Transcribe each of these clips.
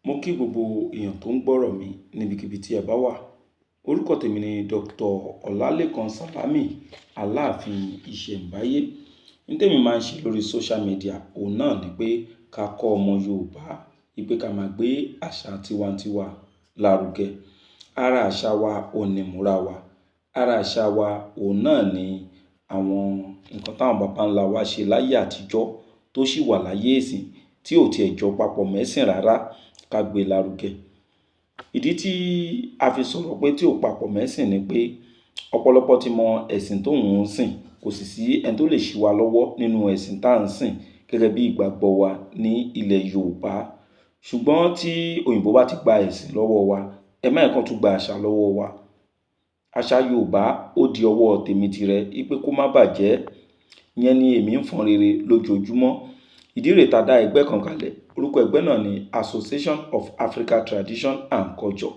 Mo kí gbogbo èèyàn tó ń gbọ́rọ̀ mi níbikíbi tí ẹ bá wà. Orúkọ tèmi ni Dr. Ọlálékan Sàlámì Aláàfin Ìṣẹ̀ǹbáyé. Ní tèmi máa ń ṣe lórí social media, òun náà ni pé ká kọ́ ọmọ Yorùbá wípé ká máa gbé àṣà tiwantiwa lárugẹ. Ara àṣà wa òun ni ìmúra wa. Ara àṣà wa òun náà ni àwọn nǹkan táwọn bàbá ńlá wa ṣe láyé àtijọ́ tó sì wà láyé ìsìn tí ò tiẹ̀ jọ papọ̀ mẹ́sìn rárá, ká gbé lárugẹ. Ìdí tí a fi sọ̀rọ̀ pé tí ò papọ̀ mẹ́sìn ni pé ọ̀pọ̀lọpọ̀ ti mọ ẹ̀sìn tóun ń sìn, kò sì sí ẹni tó lè ṣì wá lọ́wọ́ nínú ẹ̀sìn tá à ń sìn gẹ́gẹ́ bí ìgbàgbọ́ wa ní ilẹ̀ Yorùbá. Ṣùgbọ́n tí òyìnbó bá ti gba ẹ̀sìn lọ́wọ́ wa, ẹ má jẹ́ kán tún gba àṣà lọ́wọ́ wa. Àṣà Yorùbá ó di ọwọ́ tèmi tìrẹ wípé kó má bàjẹ́. Ìyẹn ni èmi ń fọn rere lójoojúmọ́. Ìdí rèé tá dá ẹgbẹ́ kan kalẹ̀. Orúkọ ẹgbẹ́ náà ni Association of Africa Tradition and Culture.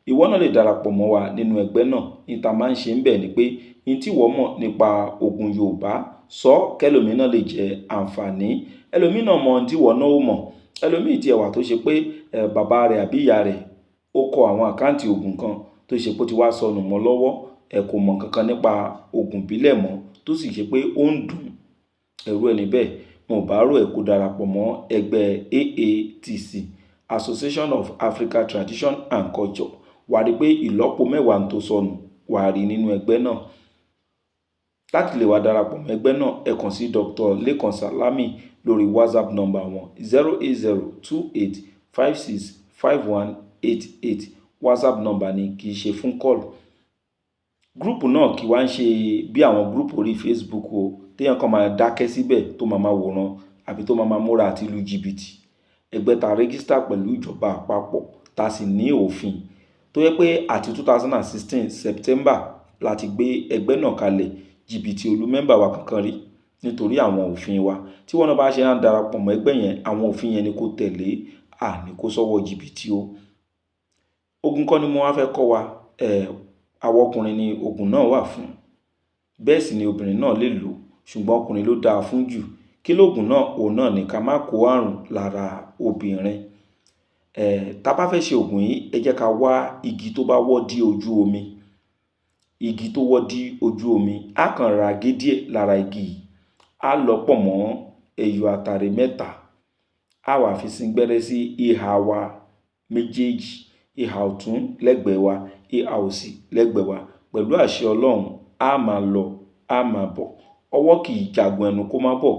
Ìwọ náà lè darapọ̀ mọ́ wa nínú ẹgbẹ́ náà. Ní ta máa ń ṣe ń bẹ̀ ni pé ní tí ìwọ mọ̀ nípa ogun Yorùbá sọ kẹ́lòmí náà lè jẹ àǹfààní. Ẹlòmí náà mọ ohun tí ìwọ náà ó mọ̀. Ẹlòmí tí ẹ wà tó ṣe pé bàbá rẹ̀ àbí ìyá rẹ̀ ó kọ àwọn àkáǹtì ogun kan tó ṣe pé ó ti wá sọnù mọ́ lọ́wọ́. Ẹ kò mọ̀ kankan nípa ogun ìbílẹ̀ mọ́ tó sì ṣe pé ó ń dùn ẹrú ẹni bẹ́ẹ̀. Mo bá rò ẹ kó darapọ̀ mọ́ ẹgbẹ́ AATC, Association of Africa Tradition and Culture. Wà á rí pé ìlọ́po mẹ́wàá ń tó sọnù wà á rí nínú ẹgbẹ́ náà. Láti lè wá darapọ̀ mọ́ ẹgbẹ́ náà, ẹ kàn sí Dr. Lékan Sàlámì lórí WhatsApp number wọn 08028565188. WhatsApp number ni, kì í ṣe fún call. Gúrùpù náà kì wá ń ṣe bí àwọn gúrùpù orí Facebook o, téèyàn kan máa dákẹ́ síbẹ̀ tó máa wòran àbí tó máa múra àti lu jìbìtì. Ẹgbẹ́ ta rẹ́gísítà pẹ̀lú ìjọba àpapọ̀ ta sì ní òfin tó yẹ pé àti 2016 September láti gbé ẹgbẹ́ náà kalẹ̀. Jìbìtì olú mẹ́mbà wa kankan rí nítorí àwọn òfin wa. Tí wọ́n náà bá ṣe ń darapọ̀ mọ́ ẹgbẹ́ yẹn, àwọn òfin yẹn ni kó tẹ̀lé, àní kó sọ́wọ́ jìbìtì o. Ogun kọ́ ni mo wá fẹ́ kọ́ wa. Àwọn ọkùnrin ni ogun náà wà fún. Bẹ́ẹ̀ sì ni obìnrin náà lè lò, ṣùgbọ́n ọkùnrin ló dáa fún jù. Kí lóògùn náà? Òun náà ni ká má kó àrùn lára obìnrin. Tá bá fẹ́ ṣe ògùn yìí, ẹ jẹ́ ká wá igi tó bá wọ́ dí ojú omi. Igi tó wọ́ dí ojú omi, á kàn ra gé díẹ̀ lára igi yìí. Á lọ pọ̀ mọ́ ẹyọ àtàrí mẹ́ta. Á wà fi sín gbẹ́rẹ́ sí ìhà wa méjèèjì. Ìhà ọ̀tún lẹ́gbẹ̀ẹ́ wa, ìhà òsì lẹ́gbẹ̀ẹ́ wa. Pẹ̀lú àṣẹ Ọlọ́run, á máa lọ, á máa bọ̀. Ọwọ́ kì í jagun ẹnu kó má bọ̀.